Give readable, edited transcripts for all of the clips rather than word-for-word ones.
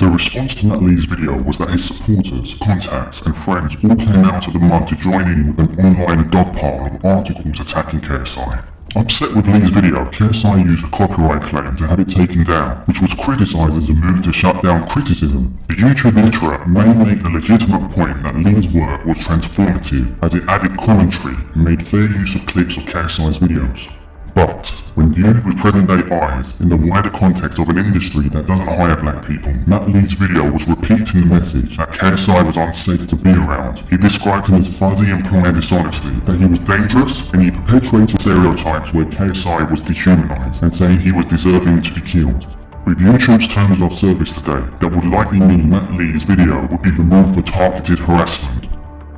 The response to Matt Lee's video was that his supporters, contacts and friends all came out of the mud to join in with an online dog pile of articles attacking KSI. Upset with Lee's video, KSI used a copyright claim to have it taken down, which was criticised as a move to shut down criticism. The YouTube literate may make the legitimate point that Lee's work was transformative as it added commentary and made fair use of clips of KSI's videos. But, when viewed with present-day eyes, in the wider context of an industry that doesn't hire black people, Matt Lee's video was repeating the message that KSI was unsafe to be around. He described him as fuzzy, implying dishonesty, that he was dangerous, and he perpetuated stereotypes where KSI was dehumanized, and saying he was deserving to be killed. With YouTube's terms of service today, that would likely mean Matt Lee's video would be removed for targeted harassment.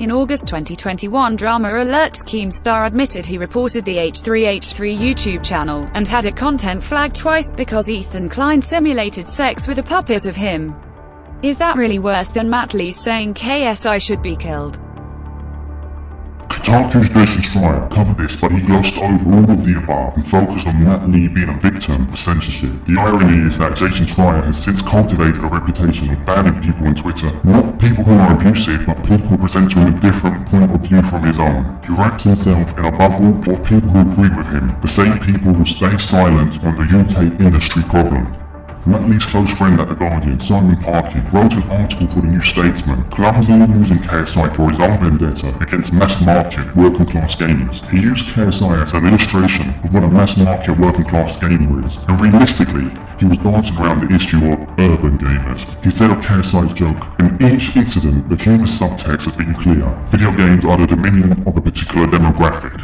In August 2021, Drama Alert's Keemstar admitted he reported the H3H3 YouTube channel, and had a content flagged twice because Ethan Klein simulated sex with a puppet of him. Is that really worse than Matt Lee saying KSI should be killed? Kotaku's Jason Schreier covered this, but he glossed over all of the above and focused on Matt Lee being a victim of censorship. The irony is that Jason Schreier has since cultivated a reputation of banning people on Twitter, not people who are abusive, but people who present him a different point of view from his own. He wraps himself in a bubble of people who agree with him, the same people who stay silent on the UK industry problem. Matt Lee's close friend at The Guardian, Simon Parkin, wrote an article for The New Statesman, clumsily using KSI for his own vendetta against mass-market working-class gamers. He used KSI as an illustration of what a mass-market working-class gamer is, and realistically, he was dancing around the issue of urban gamers. He said of KSI's joke, in each incident, the human subtext has been clear. Video games are the dominion of a particular demographic.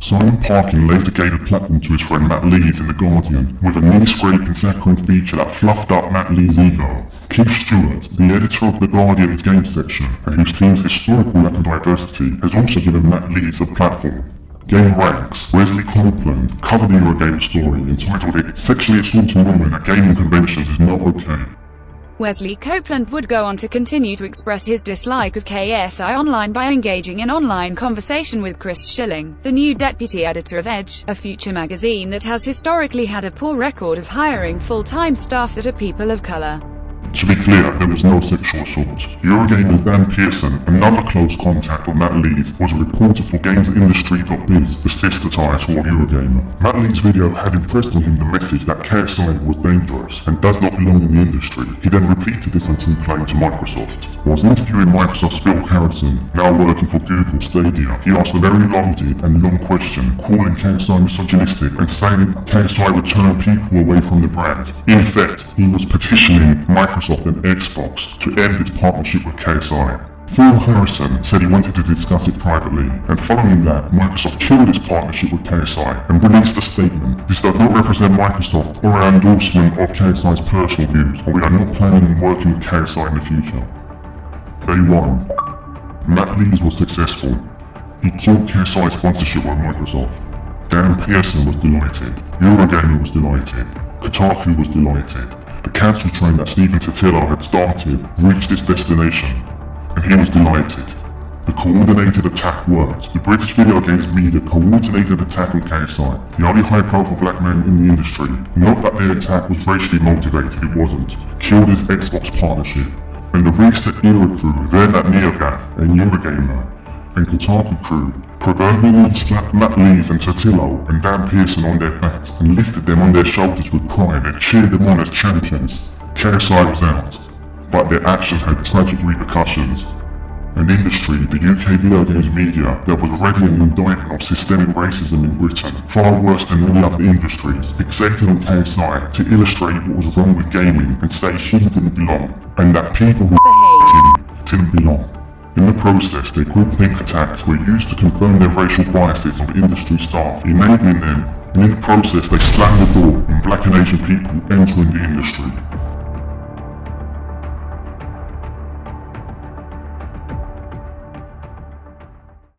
Simon Parkin later gave a platform to his friend Matt Lees in The Guardian, with a knee-scraping saccharine feature that fluffed up Matt Lee's ego. Keith Stewart, the editor of The Guardian's game section, and whose team's historical lack of diversity, has also given Matt Lees a platform. Game Ranks, Wesley Copeland, covered the Eurogame story, entitled it "Sexually Assaulting Women at Gaming Conventions is Not Okay." Wesley Copeland would go on to continue to express his dislike of KSI online by engaging in online conversation with Chris Schilling, the new deputy editor of Edge, a future magazine that has historically had a poor record of hiring full-time staff that are people of color. To be clear, there was no sexual assault. Eurogamer's Dan Pearson, another close contact of Matt Lee's, was a reporter for gamesindustry.biz, the sister title of Eurogamer. Matt Lee's video had impressed on him the message that KSI was dangerous and does not belong in the industry. He then repeated this untrue claim to Microsoft. Whilst interviewing Microsoft's Phil Harrison, now working for Google Stadia, he asked a very loaded and long question, calling KSI misogynistic and saying KSI would turn people away from the brand. In effect, he was petitioning Microsoft and Xbox to end its partnership with KSI. Phil Harrison said he wanted to discuss it privately, and following that, Microsoft killed its partnership with KSI and released a statement. This does not represent Microsoft or our endorsement of KSI's personal views, and we are not planning on working with KSI in the future. Day 1. Matt Lees was successful. He killed KSI's sponsorship with Microsoft. Dan Pearson was delighted. Eurogamer was delighted. Kotaku was delighted. The cancel train that Stephen Totilo had started reached its destination, and he was delighted. The coordinated attack worked. The British video games media coordinated attack on KSI, the only high-profile black man in the industry. Not that their attack was racially motivated, it wasn't. Killed his Xbox partnership. And the Reset Era crew, then at NeoGAF and Eurogamer, and Kotaku crew, proverbially slapped Matt Lees and Totilo and Dan Pearson on their backs and lifted them on their shoulders with pride and cheered them on as champions. KSI was out, but their actions had tragic repercussions. An industry, the UK video games media, that was already an indictment of systemic racism in Britain, far worse than many other industries, fixated on KSI to illustrate what was wrong with gaming and say he didn't belong, and that people who him didn't belong. In the process, their groupthink attacks were used to confirm their racial biases on industry staff, enabling them, and in the process they slammed the door on black and Asian people entering the industry.